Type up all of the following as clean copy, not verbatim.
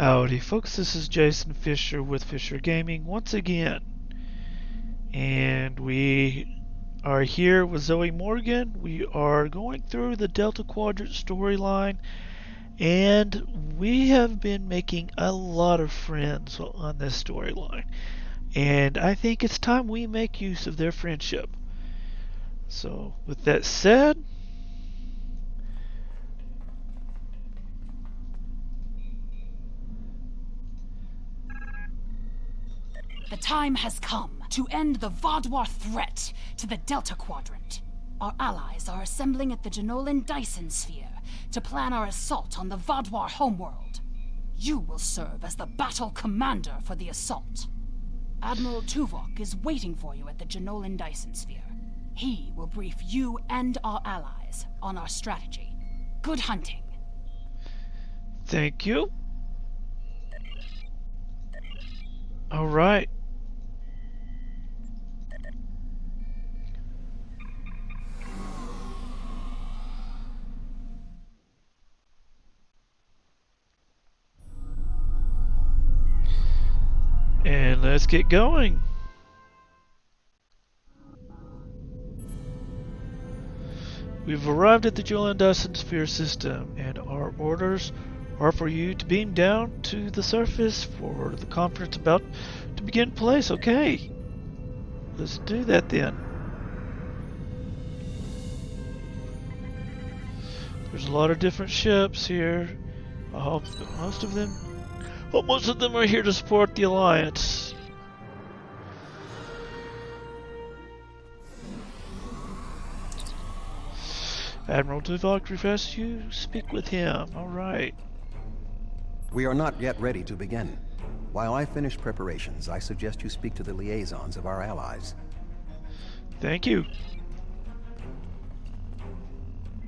Howdy folks, this is Jason Fisher with Fisher Gaming once again. And we are here with Zoe Morgan. We are going through the Delta Quadrant storyline, and we have been making a lot of friends on this storyline. And I think it's time we make use of their friendship. So, with that said, the time has come to end the Vaadwaur threat to the Delta Quadrant. Our allies are assembling at the Jenolan Dyson Sphere to plan our assault on the Vaadwaur homeworld. You will serve as the battle commander for the assault. Admiral Tuvok is waiting for you at the Jenolan Dyson Sphere. He will brief you and our allies on our strategy. Good hunting. thank you. Alright. And let's get going. We've arrived at the Jenolan Dyson Sphere system, and our orders are for you to beam down to the surface for the conference about to begin place. Okay, let's do that then. There's a lot of different ships here. I hope that most of them are here to support the Alliance. Admiral Tuvok requests you speak with him. Alright. We are not yet ready to begin. While I finish preparations, I suggest you speak to the liaisons of our allies. Thank you.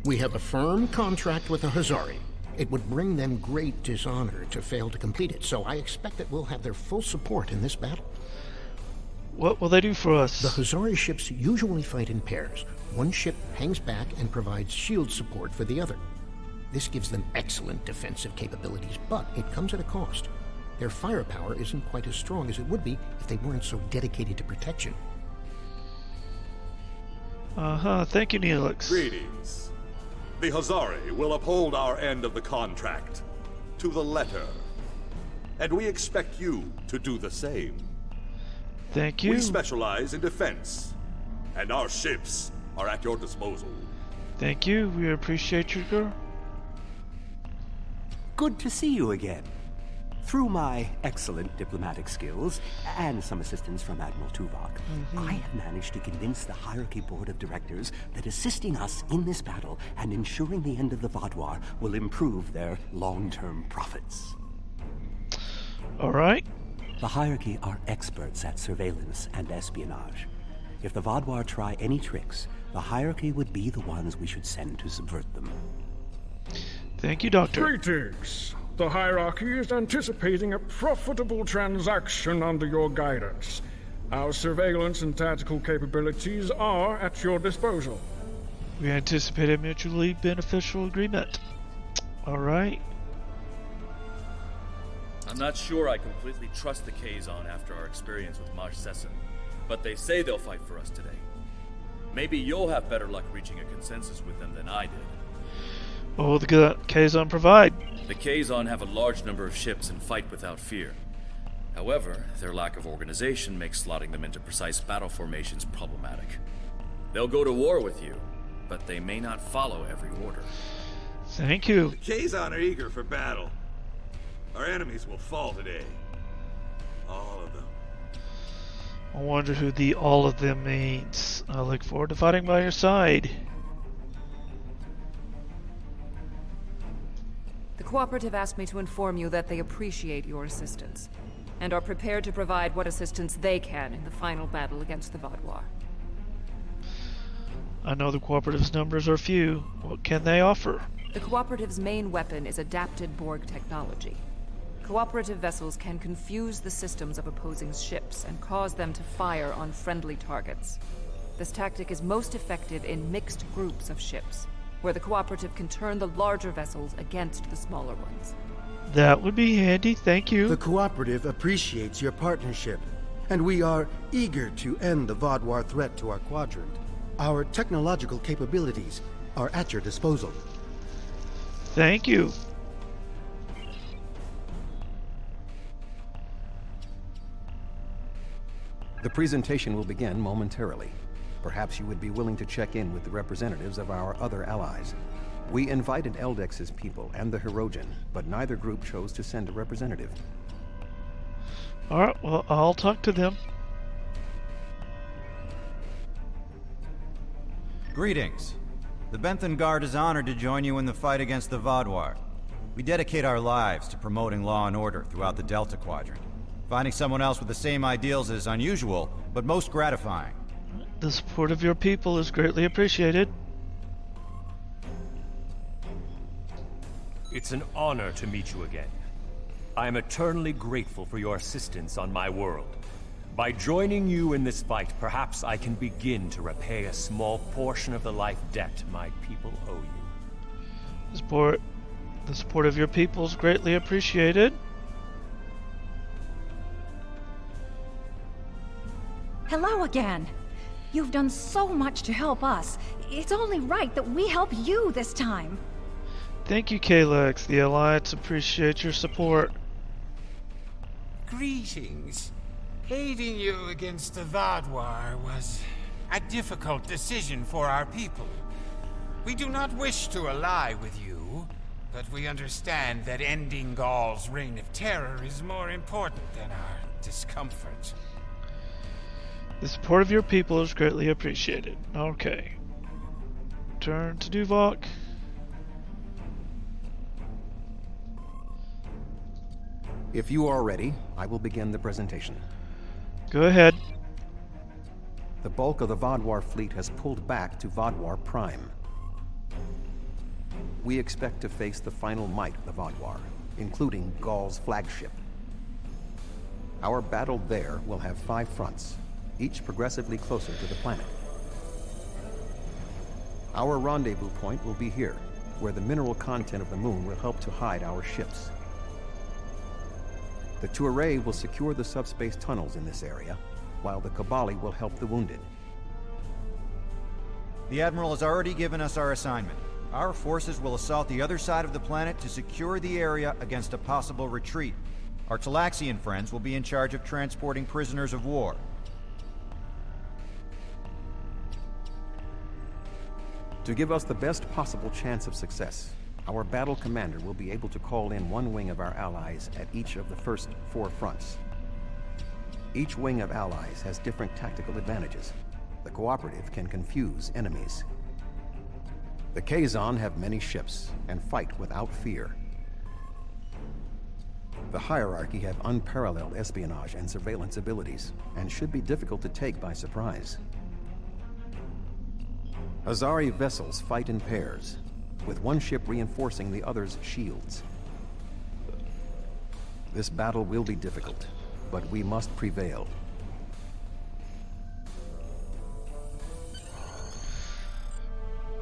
We have a firm contract with the Hazari. It would bring them great dishonor to fail to complete it, so I expect that we'll have their full support in this battle. What will they do for us? The Hazari ships usually fight in pairs. One ship hangs back and provides shield support for the other. This gives them excellent defensive capabilities, but it comes at a cost. Their firepower isn't quite as strong as it would be if they weren't so dedicated to protection. Thank you, Neelix. Greetings. The Hazari will uphold our end of the contract, to the letter. And we expect you to do the same. Thank you. We specialize in defense, and our ships are at your disposal. Thank you. We appreciate you, girl. Good to see you again. Through my excellent diplomatic skills and some assistance from Admiral Tuvok, I have managed to convince the Hierarchy Board of Directors that assisting us in this battle and ensuring the end of the Vaadwaur will improve their long-term profits. All right. The Hierarchy are experts at surveillance and espionage. If the Vaadwaur try any tricks, the Hierarchy would be the ones we should send to subvert them. Thank you, Doctor. Greetings. The Hierarchy is anticipating a profitable transaction under your guidance. Our surveillance and tactical capabilities are at your disposal. We anticipate a mutually beneficial agreement. All right. I'm not sure I completely trust the Kazon after our experience with Maj Sesson, but they say they'll fight for us today. Maybe you'll have better luck reaching a consensus with them than I did. What will the Kazon provide? The Kazon have a large number of ships and fight without fear. However, their lack of organization makes slotting them into precise battle formations problematic. They'll go to war with you, but they may not follow every order. Thank you. The Kazon are eager for battle. Our enemies will fall today. All of them. I wonder who the all of them means. I look forward to fighting by your side. The Cooperative asked me to inform you that they appreciate your assistance, and are prepared to provide what assistance they can in the final battle against the Vaadwaur. I know the Cooperative's numbers are few. What can they offer? The Cooperative's main weapon is adapted Borg technology. Cooperative vessels can confuse the systems of opposing ships and cause them to fire on friendly targets. This tactic is most effective in mixed groups of ships, where the Cooperative can turn the larger vessels against the smaller ones. That would be handy, thank you. The Cooperative appreciates your partnership, and we are eager to end the Vaadwaur threat to our quadrant. Our technological capabilities are at your disposal. Thank you. The presentation will begin momentarily. Perhaps you would be willing to check in with the representatives of our other allies. We invited Eldex's people and the Hirogen, but neither group chose to send a representative. Alright, well, I'll talk to them. Greetings. The Benthan Guard is honored to join you in the fight against the Vaadwaur. We dedicate our lives to promoting law and order throughout the Delta Quadrant. Finding someone else with the same ideals is unusual, but most gratifying. The support of your people is greatly appreciated. It's an honor to meet you again. I am eternally grateful for your assistance on my world. By joining you in this fight, perhaps I can begin to repay a small portion of the life debt my people owe you. The support of your people is greatly appreciated. Hello again. You've done so much to help us. It's only right that we help you this time. Thank you, Kalex. The Alliance appreciates your support. Greetings. Aiding you against the Vaadwaur was a difficult decision for our people. We do not wish to ally with you, but we understand that ending Gaul's reign of terror is more important than our discomfort. The support of your people is greatly appreciated. Okay. Turn to Duvok. If you are ready, I will begin the presentation. Go ahead. The bulk of the Vaadwaur fleet has pulled back to Vaadwaur Prime. We expect to face the final might of the Vaadwaur, including Gaul's flagship. Our battle there will have 5 fronts, each progressively closer to the planet. Our rendezvous point will be here, where the mineral content of the moon will help to hide our ships. The Tuareg will secure the subspace tunnels in this area, while the Kabali will help the wounded. The Admiral has already given us our assignment. Our forces will assault the other side of the planet to secure the area against a possible retreat. Our Talaxian friends will be in charge of transporting prisoners of war. To give us the best possible chance of success, our battle commander will be able to call in one wing of our allies at each of the first 4 fronts. Each wing of allies has different tactical advantages. The Cooperative can confuse enemies. The Kazon have many ships and fight without fear. The Hierarchy have unparalleled espionage and surveillance abilities, and should be difficult to take by surprise. Azari vessels fight in pairs, with one ship reinforcing the other's shields. This battle will be difficult, but we must prevail.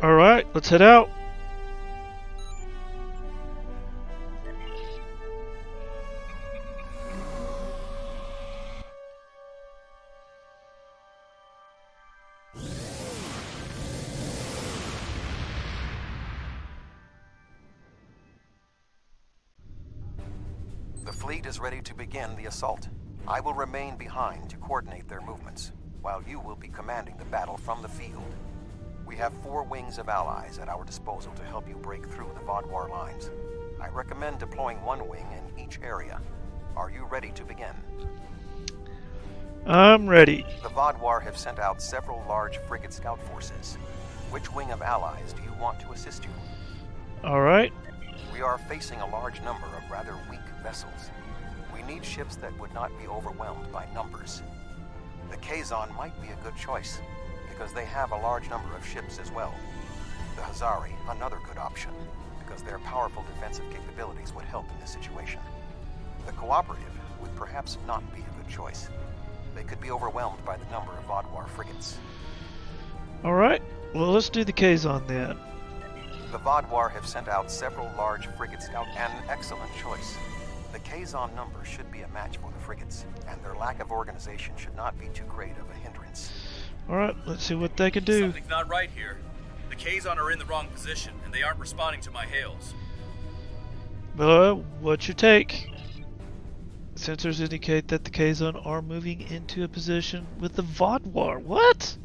Alright, let's head out. The fleet is ready to begin the assault. I will remain behind to coordinate their movements, while you will be commanding the battle from the field. We have 4 wings of allies at our disposal to help you break through the Vaadwaur lines. I recommend deploying 1 wing in each area. Are you ready to begin? I'm ready. The Vaadwaur have sent out several large frigate scout forces. Which wing of allies do you want to assist you? Alright. We are facing a large number of rather weak vessels. We need ships that would not be overwhelmed by numbers. The Kazon might be a good choice, because they have a large number of ships as well. The Hazari, another good option, because their powerful defensive capabilities would help in this situation. The Cooperative would perhaps not be a good choice. They could be overwhelmed by the number of Vaadwaur frigates. Alright, well let's do the Kazon then. The Vodwar have sent out several large frigate scouts, an excellent choice. The Kazon number should be a match for the frigates, and their lack of organization should not be too great of a hindrance. Alright, let's see what they can do. Something's not right here. The Kazon are in the wrong position, and they aren't responding to my hails. What's your take? Sensors indicate that the Kazon are moving into a position with the Vodwar. What?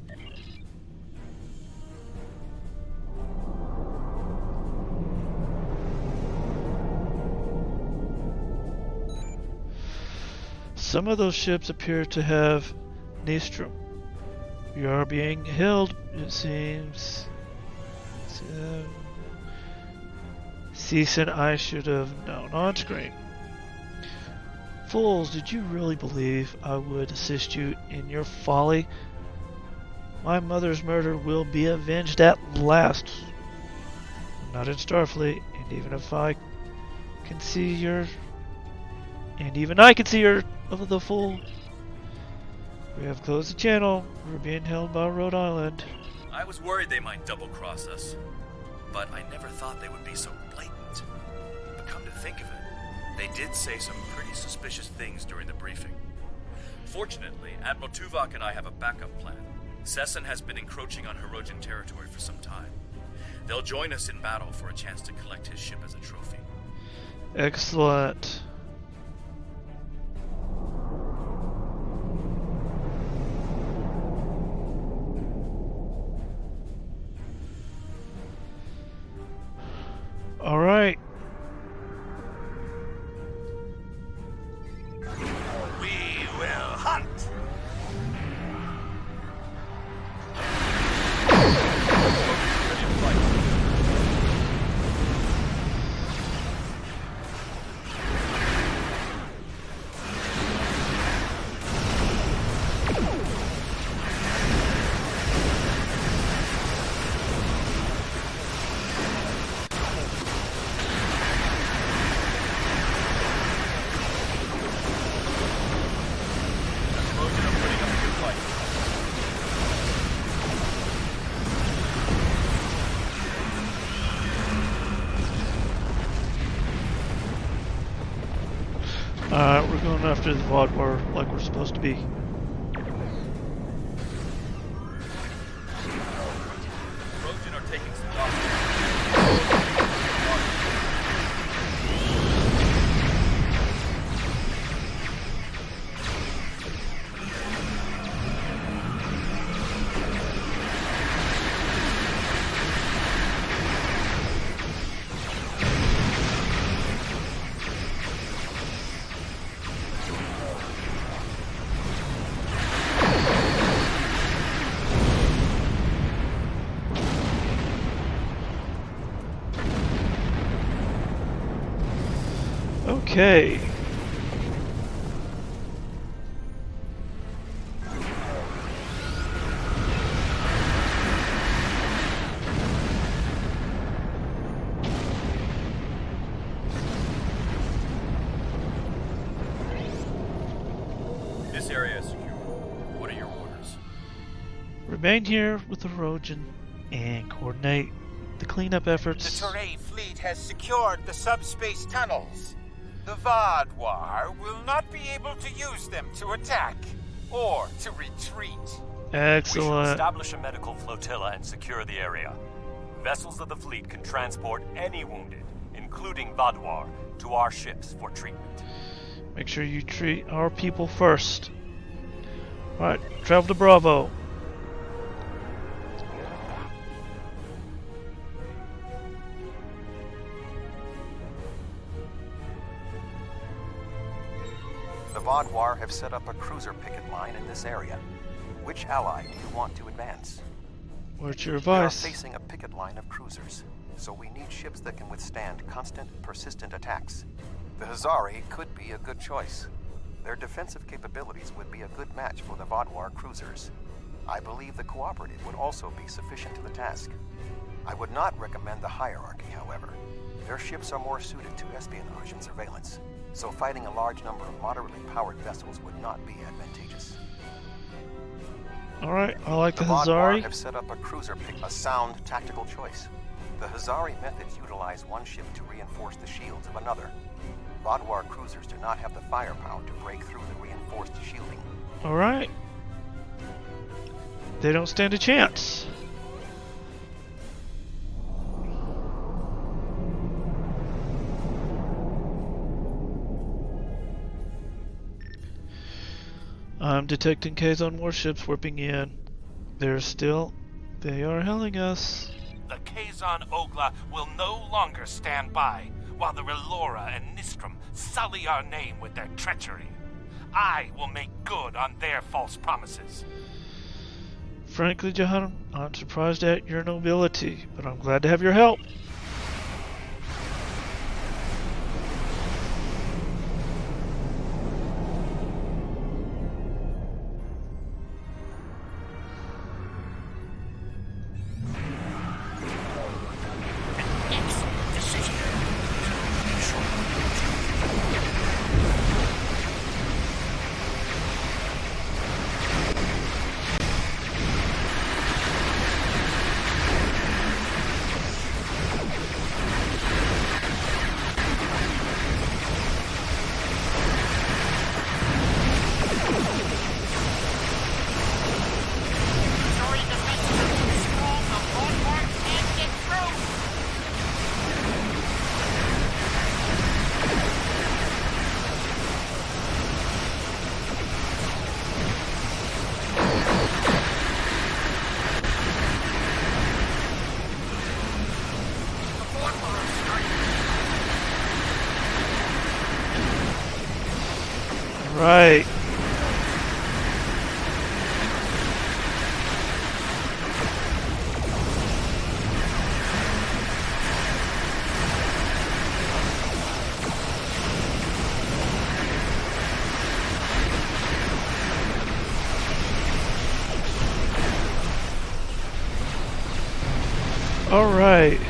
Some of those ships appear to have Nistrum. We are being held, it seems. Cease and I should have known on screen. Fools, did you really believe I would assist you in your folly? My mother's murder will be avenged at last. Not in Starfleet, and even if I can see your... And even I can see your... of the fool. We have closed the channel. We're being held by Rhode Island. I was worried they might double-cross us, but I never thought they would be so blatant. But come to think of it, they did say some pretty suspicious things during the briefing. Fortunately, Admiral Tuvok and I have a backup plan. Sesson has been encroaching on Hirogen territory for some time. They'll join us in battle for a chance to collect his ship as a trophy. Excellent. All right. We will hunt. We're going after the Vodwar like we're supposed to be. Trojan are taking some losses. Okay. This area is secure. What are your orders? Remain here with the Rojan and coordinate the cleanup The efforts. Teray fleet has secured the subspace tunnels. The Vodwar will not be able to use them to attack or to retreat. We shall Excellent. establish a medical flotilla and secure the area. Vessels of the fleet can transport any wounded, including Vodwar, to our ships for treatment. Make sure you treat our people first. Alright, travel to Bravo. The Vodwar have set up a cruiser picket line in this area. Which ally do you want to advance? What's your We are advice? facing a picket line of cruisers, so we need ships that can withstand constant, persistent attacks. The Hazari could be a good choice. Their defensive capabilities would be a good match for the Vodwar cruisers. I believe the Cooperative would also be sufficient to the task. I would not recommend the Hierarchy, however. Their ships are more suited to espionage and surveillance, so fighting a large number of moderately powered vessels would not be advantageous. Alright, I like the Vodwar Hazari. have set up a cruiser pick, a sound tactical choice. The Hazari methods utilize one ship to reinforce the shields of another. Vodwar cruisers do not have the firepower to break through the reinforced shielding. Alright. They don't stand a chance. I'm detecting Kazon warships warping in. They are helling us. The Kazon Ogla will no longer stand by while the Relora and Nistrum sully our name with their treachery. I will make good on their false promises. Frankly, Jahan, I'm surprised at your nobility, but I'm glad to have your help. Right. All right.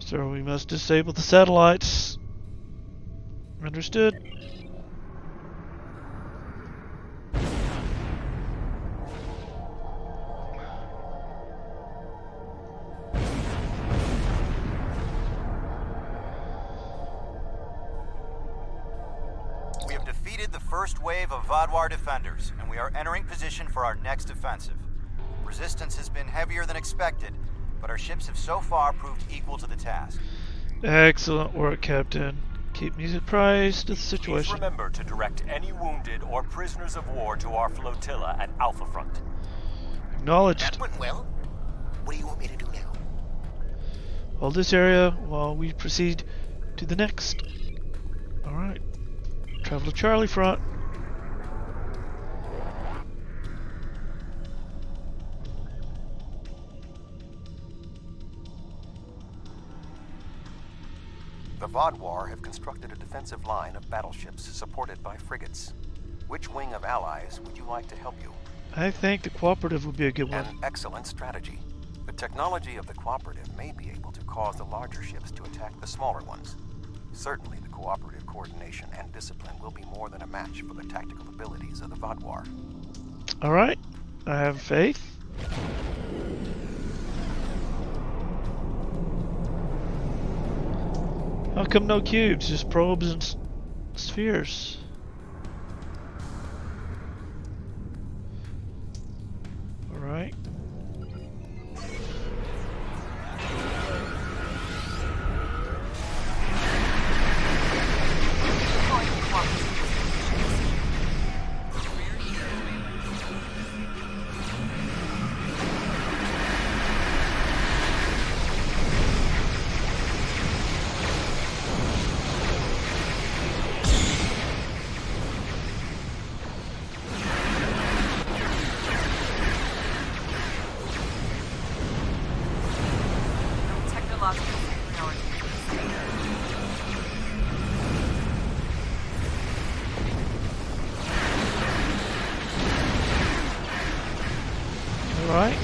So we must disable the satellites. Understood? We have defeated the first wave of Vodwar defenders, and we are entering position for our next offensive. Resistance has been heavier than expected, but our ships have so far proved equal to the task. Excellent work, Captain. Keep me apprised of the situation. Please remember to direct any wounded or prisoners of war to our flotilla at Alpha Front. Acknowledged. That went well. What do you want me to do now? Hold this area while we proceed to the next. Alright. Travel to Charlie Front. The Vodwar have constructed a defensive line of battleships supported by frigates. Which wing of allies would you like to help you? I think the cooperative would be a good one. An excellent strategy. The technology of the cooperative may be able to cause the larger ships to attack the smaller ones. Certainly the cooperative coordination and discipline will be more than a match for the tactical abilities of the Vodwar. Alright. I have faith. How come no cubes? Just probes and spheres. Alright. Alright.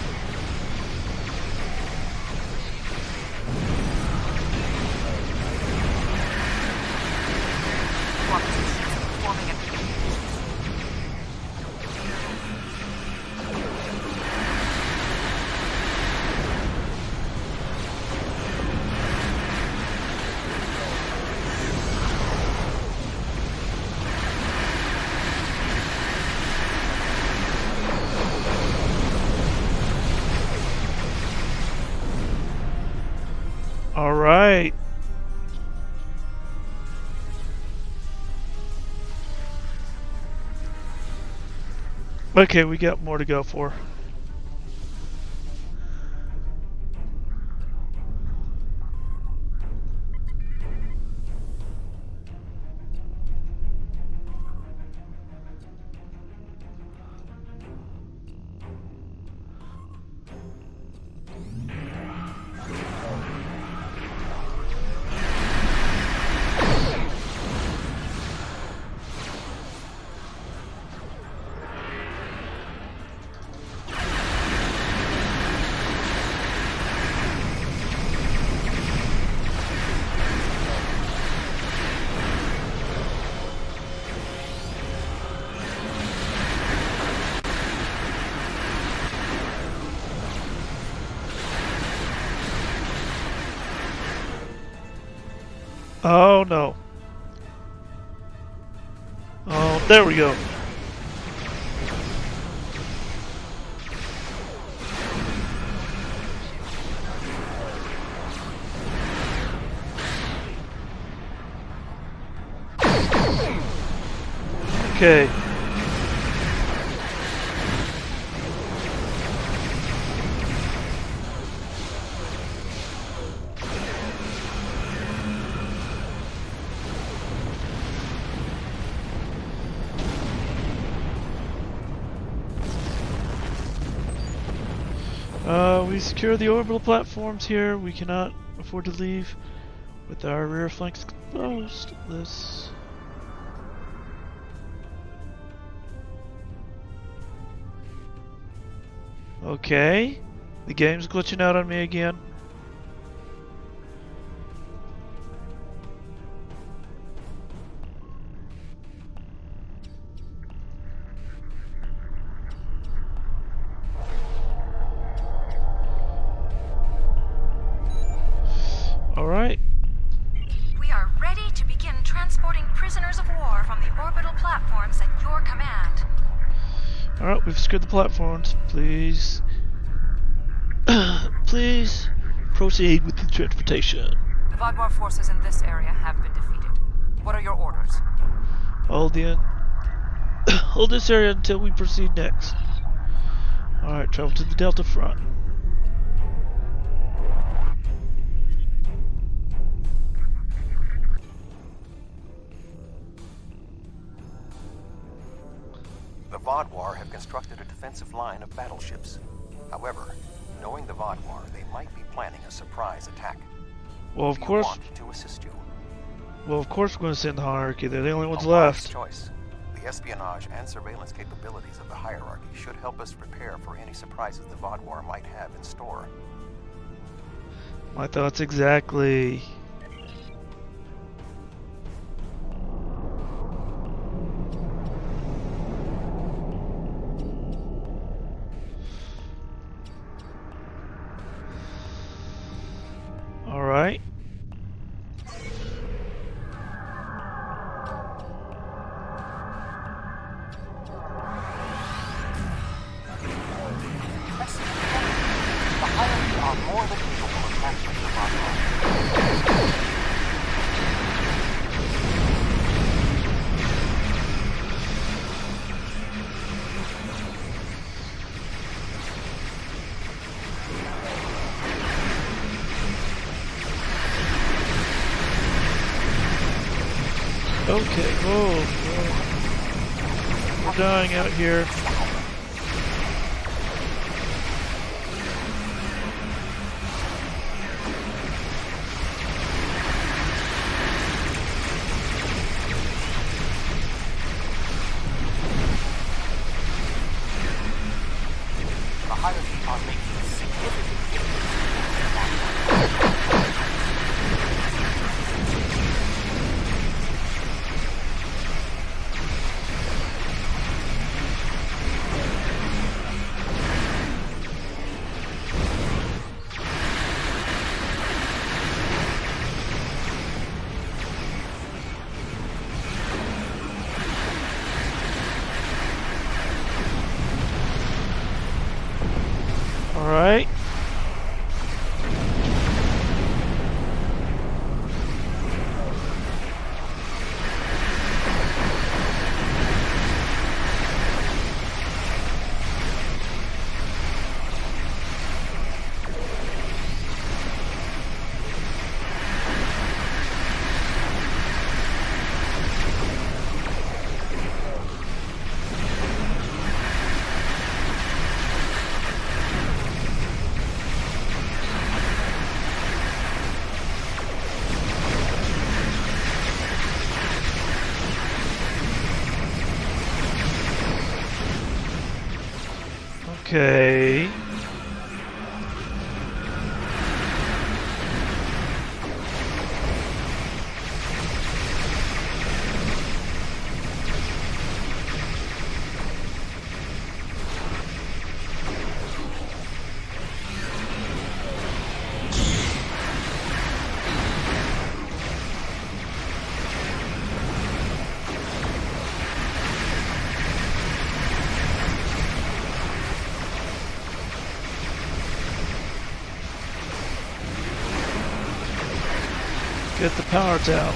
Alright. Okay, we got more to go for. Oh no. Oh, there we go. Okay. We secure the orbital platforms here. We cannot afford to leave with our rear flanks exposed. This. Okay. The game's glitching out on me again. Alright. We are ready to begin transporting prisoners of war from the orbital platforms at your command. Alright, we've secured the platforms. Please. Please proceed with the transportation. The Vaadwaur forces in this area have been defeated. What are your orders? Hold this area until we proceed next. Alright, travel to the Delta front. The Vaadwaur have constructed a defensive line of battleships. However, knowing the Vaadwaur, they might be planning a surprise attack. Well, of course. Want to assist you. Well, of course we're going to send the hierarchy. They're the only ones A left. wise choice. The espionage and surveillance capabilities of the hierarchy should help us prepare for any surprises the Vaadwaur might have in store. My thoughts exactly. Alright. The hierarchy are more than capable of capturing the Vaadwaur. Okay, whoa. We're dying out here. The hierarchy are making significant inroads. Alright. Okay. Get the power down.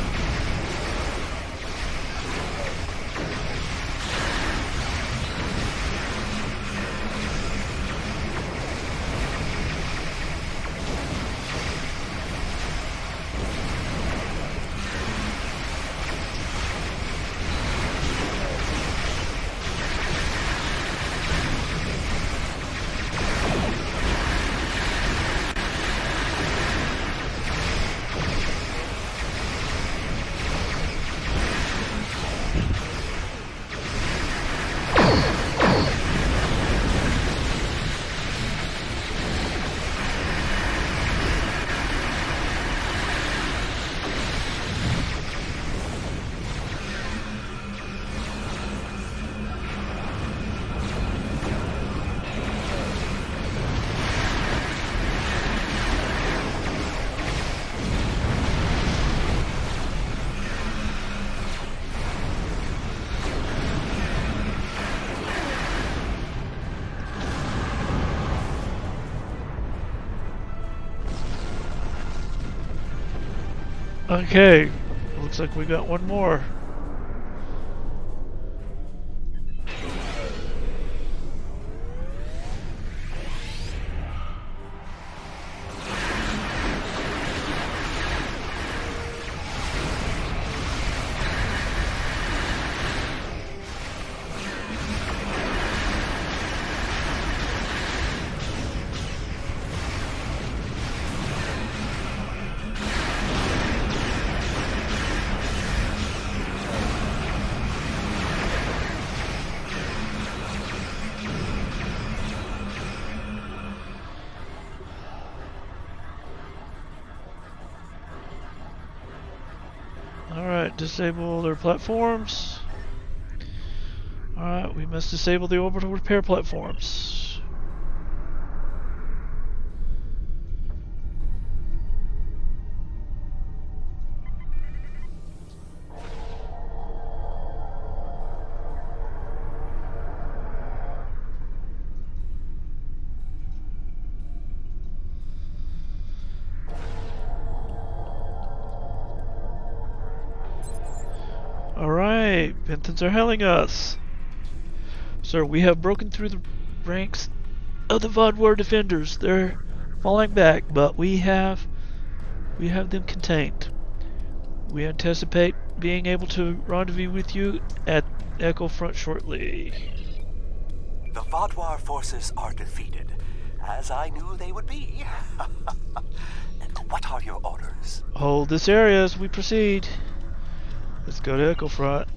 Okay, looks like we got one more. Alright, disable their platforms. Alright, we must disable the orbital repair platforms. Alright, Benthans are hailing us. Sir, we have broken through the ranks of the Vodwar defenders. They're falling back, but we have them contained. We anticipate being able to rendezvous with you at Echo Front shortly. The Vodwar forces are defeated, as I knew they would be. What are your orders? Hold this area as we proceed. Let's go to Echo Front.